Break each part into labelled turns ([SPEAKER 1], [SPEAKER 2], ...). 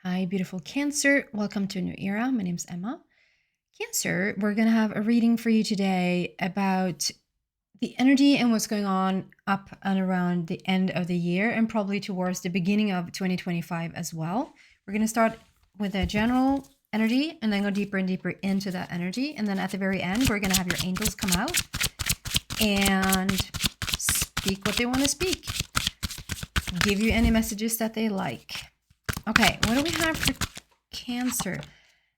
[SPEAKER 1] Hi, beautiful Cancer. Welcome to a new era. My name's Emma. Cancer, we're going to have a reading for you today about the energy and what's going on up and around the end of the year and probably towards the beginning of 2025 as well. We're going to start with a general energy and then go deeper and deeper into that energy. And then at the very end, we're going to have your angels come out and speak what they want to speak, give you any messages that they like. Okay, what do we have for Cancer?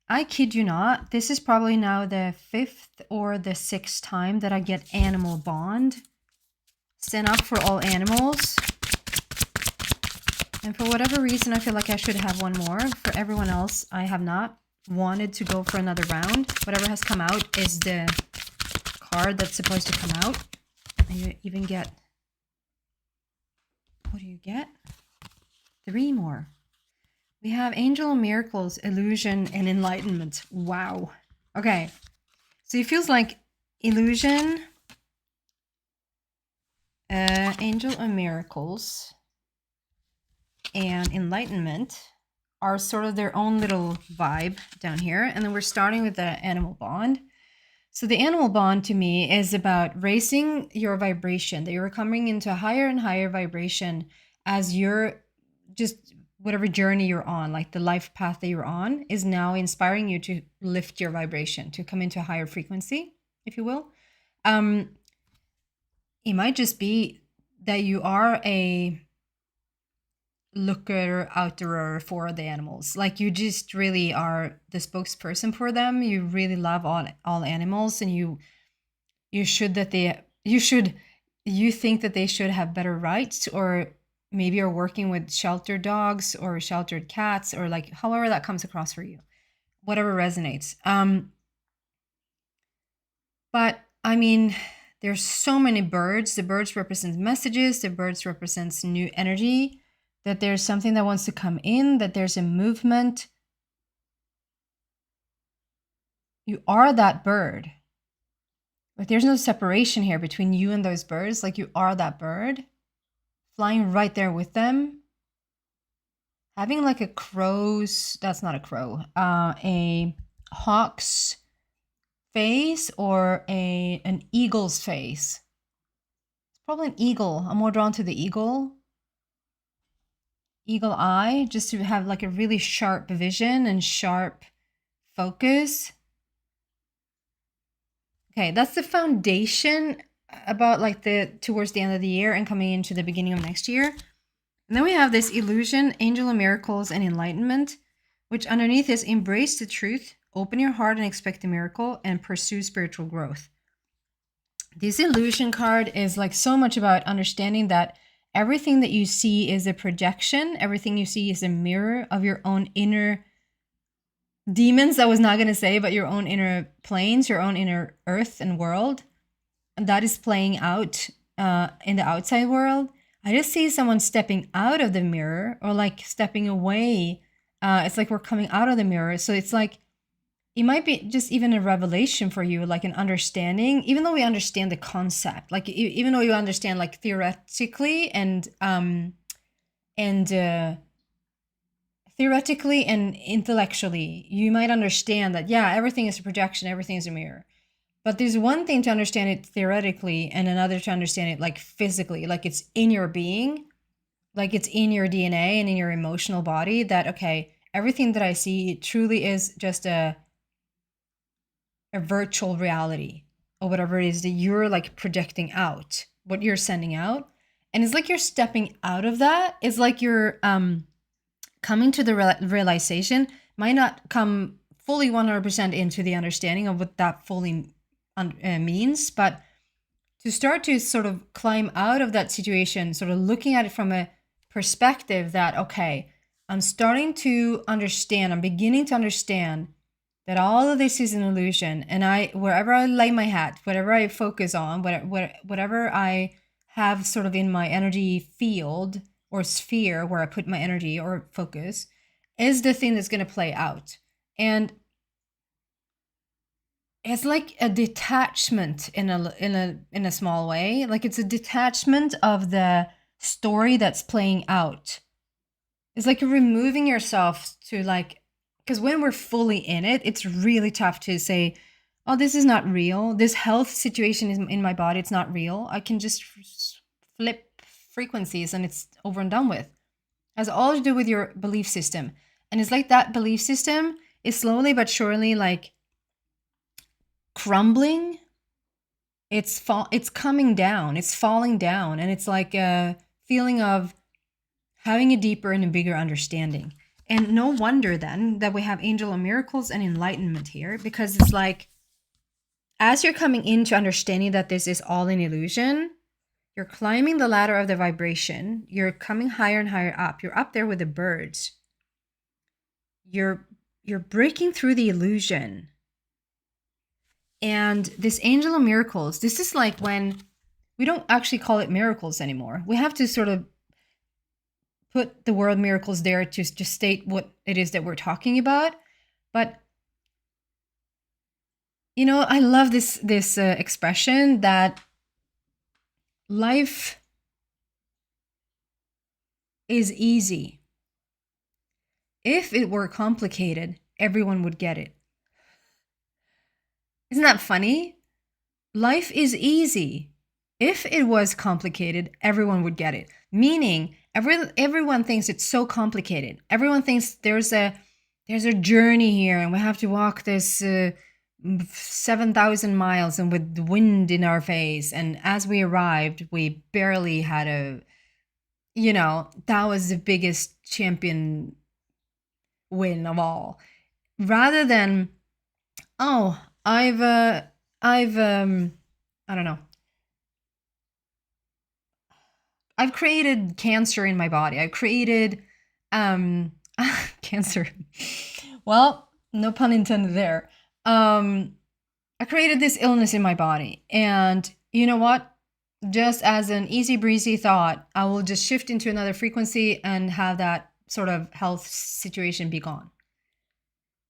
[SPEAKER 1] I kid you not, this is probably now the 5th or the 6th time that I get Animal Bond sent up for all animals. And for whatever reason, I feel like I should have one more. For everyone else, I have not wanted to go for another round. Whatever has come out is the card that's supposed to come out. And you even get... What do you get? 3 more. We have Angel Miracles, Illusion, and Enlightenment. Wow. Okay. So it feels like Illusion, Angel of Miracles, and Enlightenment are sort of their own little vibe down here. And then we're starting with the Animal Bond. So the Animal Bond to me is about raising your vibration, that you're coming into a higher and higher vibration as you're just... whatever journey you're on, like the life path that you're on, is now inspiring you to lift your vibration, to come into a higher frequency, if you will. It might just be that you are a looker, outerer for the animals. Like you just really are the spokesperson for them. You really love all animals, and you think that they should have better rights, or maybe you're working with shelter dogs or sheltered cats, or like however that comes across for you, whatever resonates. But I mean, there's so many birds. The birds represent messages. The birds represents new energy, that there's something that wants to come in, that there's a movement. You are that bird. Like there's no separation here between you and those birds. Like you are that bird, flying right there with them. Having like a crow's, that's not a crow, a hawk's face or an eagle's face. It's probably an eagle. I'm more drawn to the eagle. Eagle eye, just to have like a really sharp vision and sharp focus. Okay, that's the foundation about like towards the end of the year and coming into the beginning of next year. And then we have this Illusion, Angel of Miracles, and Enlightenment, which underneath is embrace the truth, open your heart and expect a miracle, and pursue spiritual growth. This Illusion card is like so much about understanding that everything that you see is a projection. Everything you see is a mirror of your own inner demons, I was not going to say, but your own inner planes, your own inner earth and world. And that is playing out in the outside world. I just see someone stepping out of the mirror, or like stepping away. It's like we're coming out of the mirror. So it's like, it might be just even a revelation for you, like an understanding, even though we understand the concept, like even though you understand like theoretically and intellectually, you might understand that, yeah, everything is a projection, everything is a mirror. But there's one thing to understand it theoretically and another to understand it like physically, like it's in your being, like it's in your DNA and in your emotional body, that, okay, everything that I see truly is just a virtual reality, or whatever it is that you're like projecting out, what you're sending out. And it's like you're stepping out of that. It's like you're coming to the realization, might not come fully 100% into the understanding of what that fully means, but to start to sort of climb out of that situation, sort of looking at it from a perspective that, okay, I'm starting to understand, I'm beginning to understand that all of this is an illusion, and wherever I lay my hat, whatever I focus on, whatever I have sort of in my energy field or sphere where I put my energy or focus, is the thing that's going to play out. And it's like a detachment in a small way. Like it's a detachment of the story that's playing out. It's like you're removing yourself to like, because when we're fully in it, it's really tough to say, oh, this is not real. This health situation is in my body. It's not real. I can just flip frequencies and it's over and done with. It has all to do with your belief system. And it's like that belief system is slowly but surely like crumbling. It's coming down. It's falling down. And it's like a feeling of having a deeper and a bigger understanding. And no wonder then that we have angel of miracles and enlightenment here, because it's like, as you're coming into understanding that this is all an illusion, you're climbing the ladder of the vibration. You're coming higher and higher up. You're up there with the birds. You're breaking through the illusion. And this angel of miracles, this is like when we don't actually call it miracles anymore. We have to sort of put the word miracles there to just state what it is that we're talking about. But you know, I love this expression that life is easy. If it were complicated, everyone would get it. Isn't that funny? Life is easy. If it was complicated, everyone would get it. Meaning, everyone thinks it's so complicated. Everyone thinks there's a journey here, and we have to walk this 7,000 miles, and with the wind in our face. And as we arrived, we barely had that was the biggest champion win of all. Rather than, oh, I've I don't know. I've created cancer in my body. I've created cancer. Well, no pun intended there. I created this illness in my body. And you know what? Just as an easy breezy thought, I will just shift into another frequency and have that sort of health situation be gone.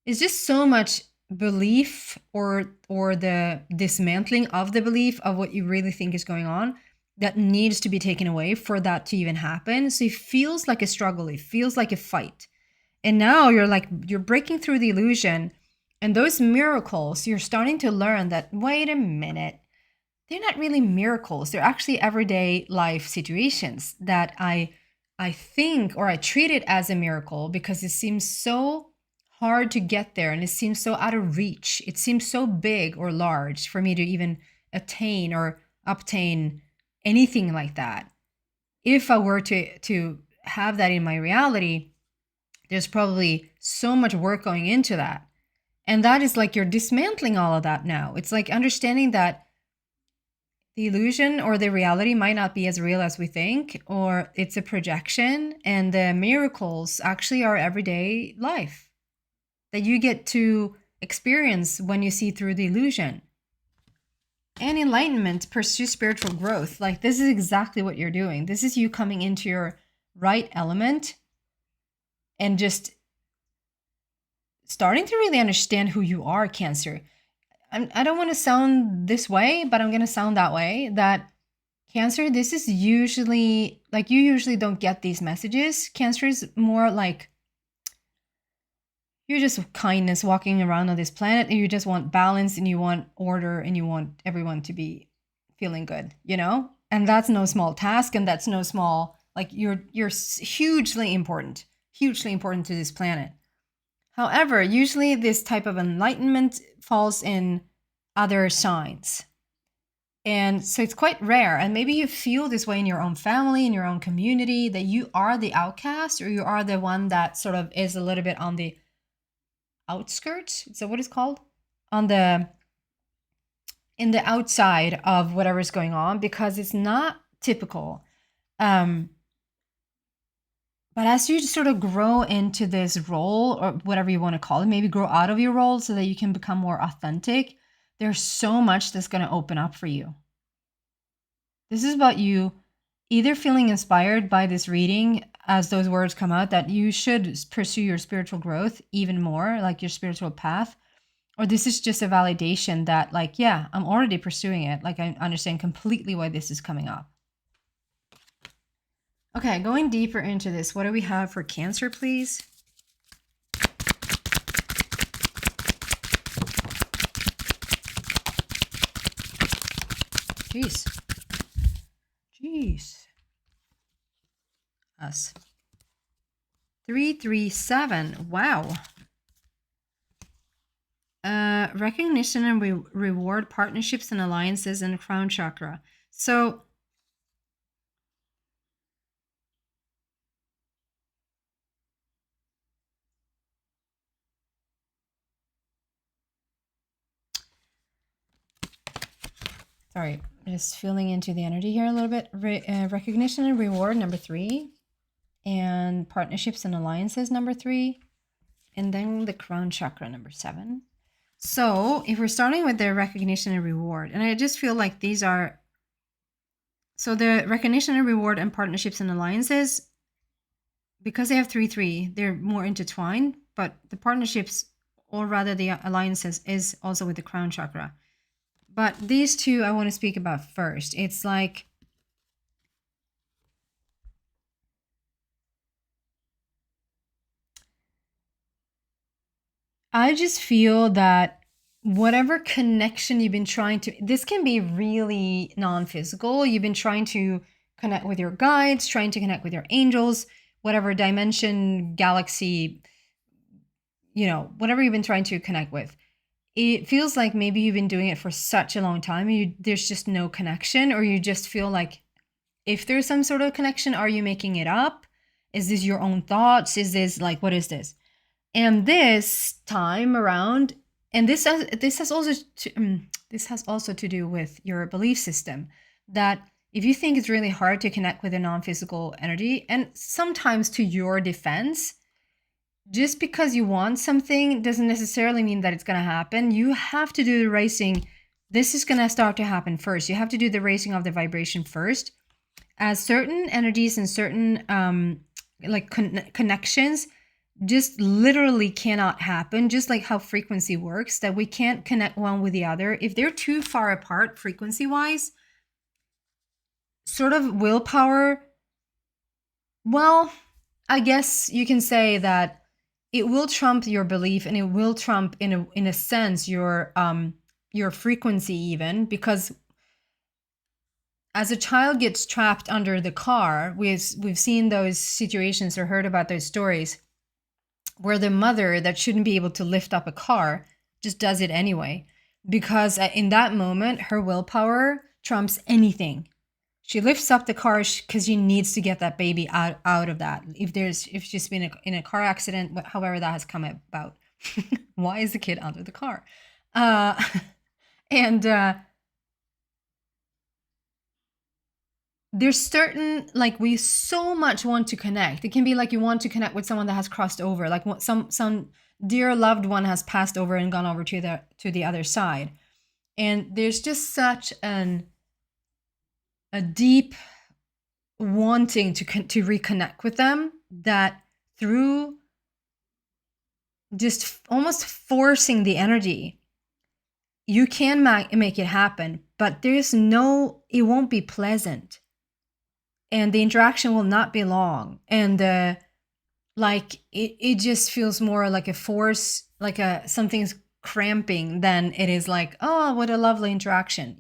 [SPEAKER 1] It's just so much belief or the dismantling of the belief of what you really think is going on that needs to be taken away for that to even happen. So it feels like a struggle. It feels like a fight. And now you're breaking through the illusion, and those miracles, you're starting to learn that, wait a minute, they're not really miracles. They're actually everyday life situations that I think, or I treat it as a miracle because it seems so hard to get there and it seems so out of reach. It seems so big or large for me to even attain or obtain anything like that. If I were to have that in my reality, there's probably so much work going into that. And that is like you're dismantling all of that now. It's like understanding that the illusion or the reality might not be as real as we think, or it's a projection, and the miracles actually are everyday life that you get to experience when you see through the illusion. And enlightenment, pursue spiritual growth. Like, this is exactly what you're doing. This is you coming into your right element and just starting to really understand who you are, Cancer. I don't want to sound this way, but I'm going to sound that way. That Cancer, this is usually, like, you usually don't get these messages. Cancer is more like, you're just kindness walking around on this planet, and you just want balance, and you want order, and you want everyone to be feeling good, you know? And that's no small task, and that's no small, like, you're hugely important to this planet. However, usually this type of enlightenment falls in other signs. And so it's quite rare. And maybe you feel this way in your own family, in your own community, that you are the outcast, or you are the one that sort of is a little bit on the outskirts. Is that what it's called? In the outside of whatever's going on, because it's not typical. But as you sort of grow into this role, or whatever you want to call it, maybe grow out of your role so that you can become more authentic, there's so much that's going to open up for you. This is about you either feeling inspired by this reading as those words come out, that you should pursue your spiritual growth even more, like your spiritual path, or this is just a validation that, like, yeah, I'm already pursuing it. Like, I understand completely why this is coming up. Okay, going deeper into this, what do we have for Cancer, please? Jeez. Jeez. Us. 337. Wow. Recognition and reward, partnerships and alliances, and crown chakra. So sorry, just feeling into the energy here a little bit. Recognition and reward, number 3. And partnerships and alliances, number 3. And then the crown chakra, number 7. So if we're starting with the recognition and reward, and I just feel like these are, so the recognition and reward and partnerships and alliances, because they have 3-3, they're more intertwined, but the partnerships, or rather the alliances, is also with the crown chakra. But these two I want to speak about first. It's like, I just feel that whatever connection you've been trying to, this can be really non-physical. You've been trying to connect with your guides, trying to connect with your angels, whatever dimension, galaxy, whatever you've been trying to connect with. It feels like maybe you've been doing it for such a long time and there's just no connection, or you just feel like if there's some sort of connection, are you making it up? Is this your own thoughts? Is this like, what is this? And this time around, and this has also to do with your belief system, that if you think it's really hard to connect with a non-physical energy, and sometimes to your defense, just because you want something doesn't necessarily mean that it's going to happen. You have to do the raising. This is going to start to happen first. You have to do the raising of the vibration first, as certain energies and certain connections just literally cannot happen, just like how frequency works, that we can't connect one with the other. If they're too far apart frequency-wise, sort of willpower, well, I guess you can say that it will trump your belief, and it will trump in a sense your frequency even, because as a child gets trapped under the car, we've seen those situations or heard about those stories where the mother that shouldn't be able to lift up a car just does it anyway, because in that moment her willpower trumps anything. She lifts up the car because she needs to get that baby out of that. If she's been in a car accident, however that has come about. Why is the kid under the car? There's certain, like, we so much want to connect. It can be like you want to connect with someone that has crossed over, like some dear loved one has passed over and gone over to the other side, and there's just such a deep wanting to reconnect with them, that through just almost forcing the energy, you can make it happen, but it won't be pleasant, and the interaction will not be long, and it just feels more like a force, like something's cramping, than it is like, oh, what a lovely interaction,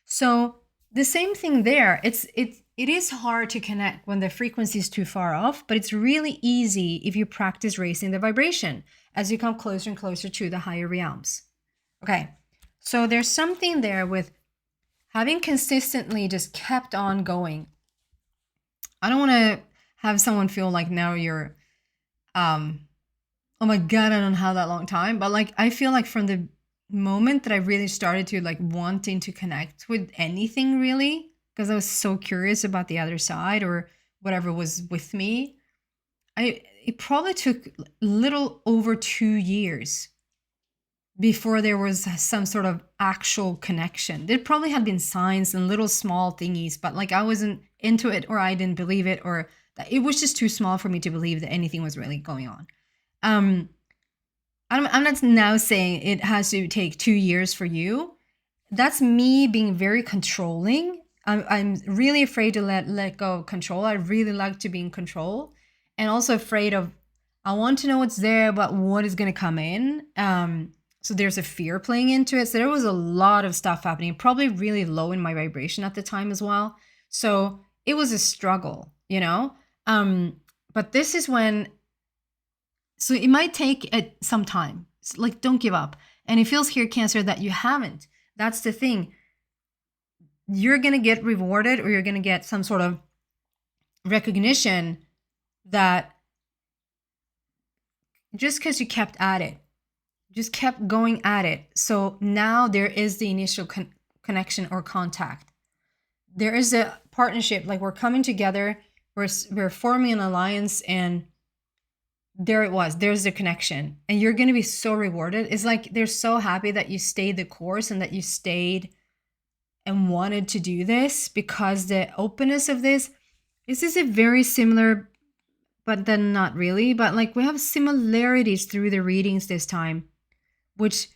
[SPEAKER 1] So the same thing there. It is hard to connect when the frequency is too far off, but it's really easy if you practice raising the vibration as you come closer and closer to the higher realms. Okay, so there's something there with having consistently just kept on going. I don't want to have someone feel like now you're, oh my God, I don't have that long time. But like, I feel like from the moment that I really started to like wanting to connect with anything, really, because I was so curious about the other side or whatever was with me, it probably took a little over 2 years before there was some sort of actual connection. There probably had been signs and little small thingies, but like I wasn't into it, or I didn't believe it, or it was just too small for me to believe that anything was really going on. I'm not now saying it has to take 2 years for you. That's me being very controlling I'm really afraid to let go of control. I really like to be in control, and also afraid of, I want to know what's there, but what is going to come in. So there's a fear playing into it. So there was a lot of stuff happening, probably really low in my vibration at the time as well. So it was a struggle, you know. But this is when, so it might take some time. It's like, don't give up. And it feels here, Cancer, that you haven't. That's the thing. You're going to get rewarded, or you're going to get some sort of recognition that just because you kept at it, just kept going at it. So now there is the initial connection or contact. There is a partnership, like we're coming together, we're forming an alliance, and there it was. There's the connection, and you're going to be so rewarded. It's like they're so happy that you stayed the course and that you stayed and wanted to do this, because the openness of this is a very similar, but then not really, but like we have similarities through the readings this time, which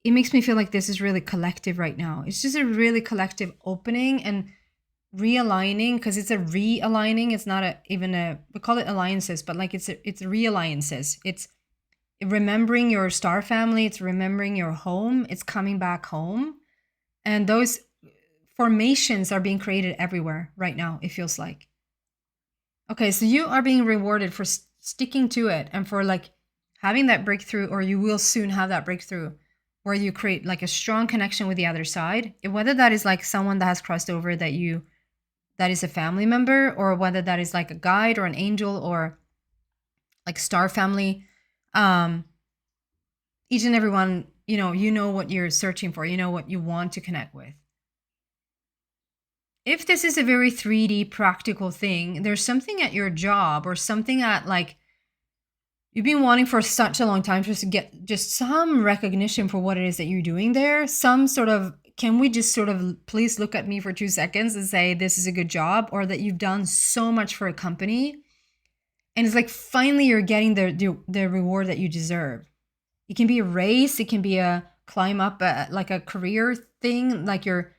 [SPEAKER 1] it makes me feel like this is really collective right now. It's just a really collective opening and realigning, because it's a realigning. It's not even a, we call it alliances, but like it's realliances. It's remembering your star family. It's remembering your home. It's coming back home. And those formations are being created everywhere right now, it feels like. Okay, so you are being rewarded for sticking to it, and for like having that breakthrough, or you will soon have that breakthrough where you create like a strong connection with the other side. Whether that is like someone that has crossed over that is a family member, or whether that is like a guide or an angel or like star family. Each and every one, you know what you're searching for, you know what you want to connect with. If this is a very 3D practical thing, there's something at your job, or something at like, you've been wanting for such a long time just to get just some recognition for what it is that you're doing there. Some sort of, can we just sort of please look at me for 2 seconds and say, this is a good job, or that you've done so much for a company. And it's like, finally, you're getting the reward that you deserve. It can be a race. It can be a climb up, like a career thing. Like you're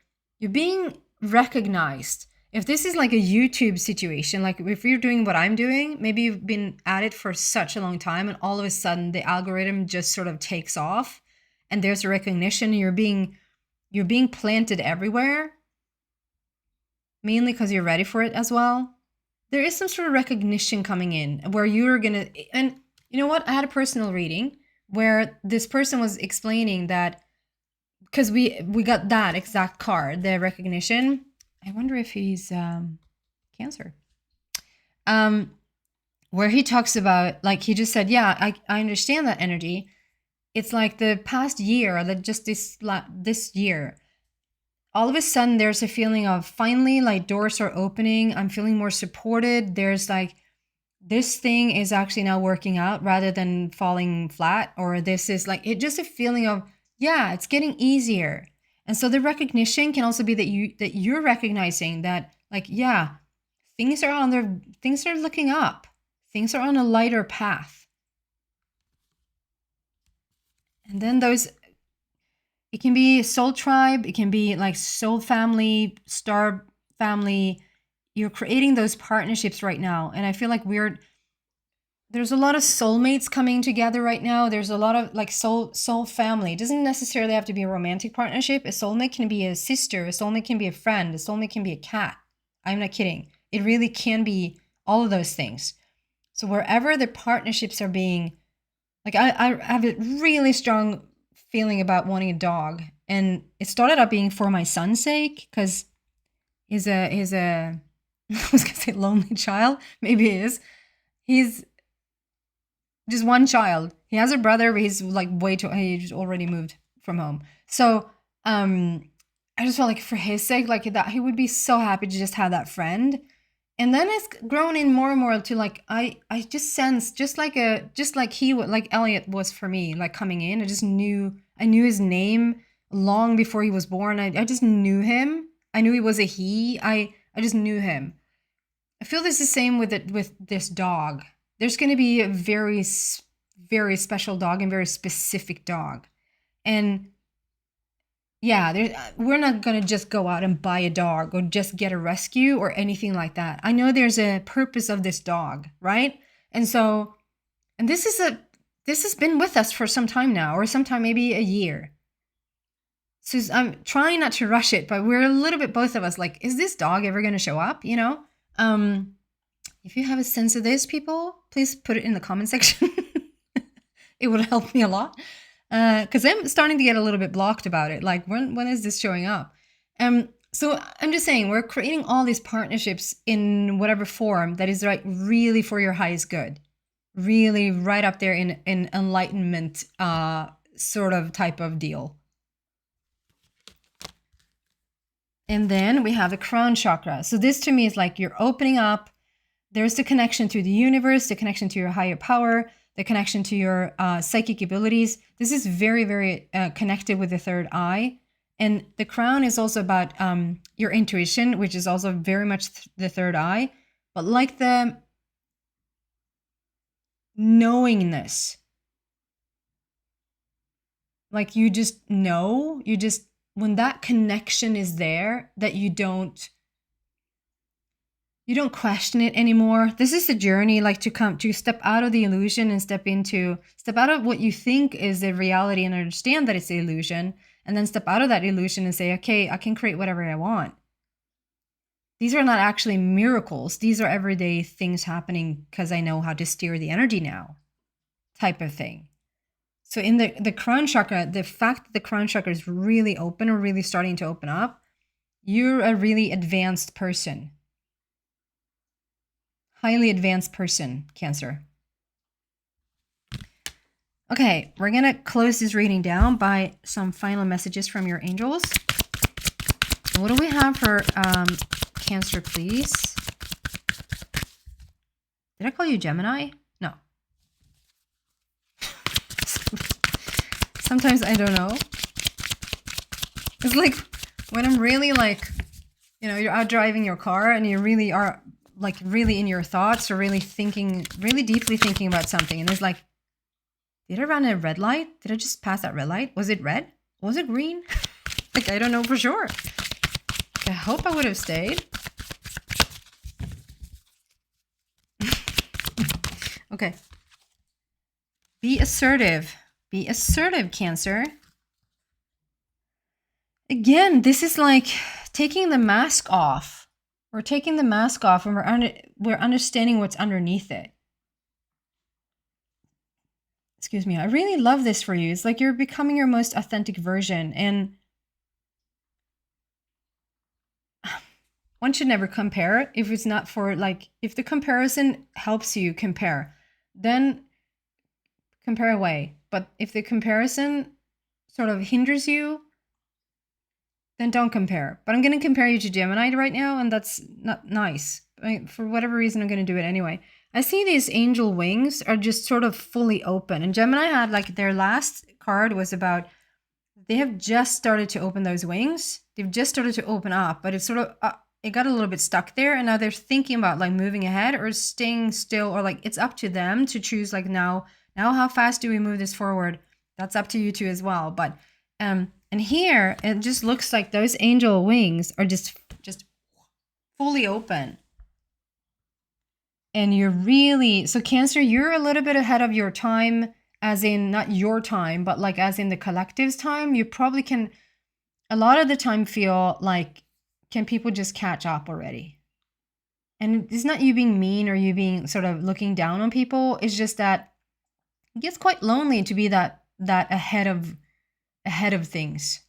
[SPEAKER 1] being recognized. If this is like a YouTube situation, like if you're doing what I'm doing, maybe you've been at it for such a long time, and all of a sudden the algorithm just sort of takes off, and there's a recognition. You're being planted everywhere, mainly because you're ready for it as well. There is some sort of recognition coming in where you're gonna, and you know what? I had a personal reading where this person was explaining that, because we got that exact card, the recognition. I wonder if he's Cancer. Where he talks about, like, he just said, yeah, I understand that energy. It's like the past year, like just this year, all of a sudden there's a feeling of finally, like, doors are opening. I'm feeling more supported. There's like, this thing is actually now working out rather than falling flat, or this is like, it just a feeling of, yeah, it's getting easier. And so the recognition can also be that you're recognizing that, like, yeah, things are looking up. Things are on a lighter path. And then it can be soul tribe, it can be like soul family, star family. You're creating those partnerships right now. And I feel like there's a lot of soulmates coming together right now. There's a lot of like soul family. It doesn't necessarily have to be a romantic partnership. A soulmate can be a sister, a soulmate can be a friend, a soulmate can be a cat. I'm not kidding. It really can be all of those things. So wherever the partnerships are being, like, I have a really strong feeling about wanting a dog. And it started out being for my son's sake, because he's a I was gonna say lonely child. Maybe he is. He's just one child. He has a brother, but he's like he's already moved from home. So I just felt like for his sake, like that he would be so happy to just have that friend. And then it's grown in more and more to like, I just sense, just like Elliot was for me, like coming in, I knew his name long before he was born. I just knew him. I knew he was a he. I just knew him. I feel this is the same with this dog. There's going to be a very, very special dog and very specific dog. And yeah, we're not going to just go out and buy a dog or just get a rescue or anything like that. I know there's a purpose of this dog, right? And so, and this has been with us for some time now, or sometime maybe a year. So I'm trying not to rush it, but we're a little bit, both of us, like, is this dog ever going to show up? You know, if you have a sense of this, people, please put it in the comment section. It would help me a lot. Because I'm starting to get a little bit blocked about it. Like, when is this showing up? So I'm just saying, we're creating all these partnerships in whatever form that is like really for your highest good, really right up there in enlightenment sort of type of deal. And then we have the crown chakra. So this to me is like you're opening up. There's the connection to the universe, the connection to your higher power, the connection to your psychic abilities. This is very, very connected with the third eye. And the crown is also about your intuition, which is also very much the third eye. But like the knowingness, like you just know, when that connection is there, that you don't question it anymore. This is the journey, like to step out of the illusion and step out of what you think is the reality and understand that it's the illusion, and then step out of that illusion and say, okay, I can create whatever I want. These are not actually miracles. These are everyday things happening because I know how to steer the energy now, type of thing. So in the crown chakra, the fact that the crown chakra is really open or really starting to open up, you're a really advanced person. Highly advanced person, Cancer. Okay, we're going to close this reading down by some final messages from your angels. What do we have for Cancer, please? Did I call you Gemini? No. Sometimes I don't know. It's like when I'm really like, you know, you're out driving your car and you really are like really in your thoughts or really thinking, really deeply thinking about something. And it's like, did I run a red light? Did I just pass that red light? Was it red? Was it green? Like, I don't know for sure. I hope I would have stayed. Okay. Be assertive. Be assertive, Cancer. Again, this is like taking the mask off. We're taking the mask off and we're understanding what's underneath it. Excuse me. I really love this for you. It's like you're becoming your most authentic version. And one should never compare if it's not for like, if the comparison helps you compare, then compare away. But if the comparison sort of hinders you, then don't compare. But I'm going to compare you to Gemini right now, and that's not nice. For whatever reason, I'm going to do it anyway. I see these angel wings are just sort of fully open. And Gemini had like their last card was about, they have just started to open those wings. They've just started to open up, but it's sort of, it got a little bit stuck there. And now they're thinking about like moving ahead or staying still, or like it's up to them to choose like now how fast do we move this forward? That's up to you too as well. But, and here, it just looks like those angel wings are just fully open. And you're really, so Cancer, you're a little bit ahead of your time, as in not your time, but like as in the collective's time. You probably can, a lot of the time, feel like, can people just catch up already? And it's not you being mean or you being sort of looking down on people. It's just that it gets quite lonely to be that ahead of things.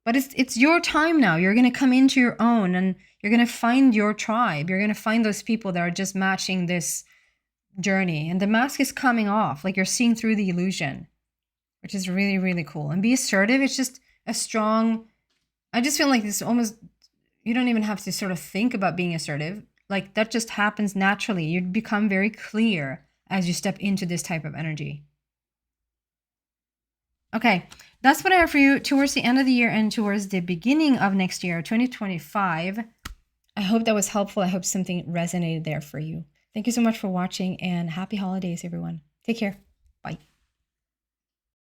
[SPEAKER 1] But it's your time now. You're going to come into your own and you're going to find your tribe. You're going to find those people that are just matching this journey. And the mask is coming off. Like you're seeing through the illusion, which is really, really cool. And be assertive. It's just a strong, I just feel like this almost, you don't even have to sort of think about being assertive. Like that just happens naturally. You become very clear as you step into this type of energy. Okay, that's what I have for you towards the end of the year and towards the beginning of next year, 2025. I hope that was helpful. I hope something resonated there for you. Thank you so much for watching and happy holidays, everyone. Take care.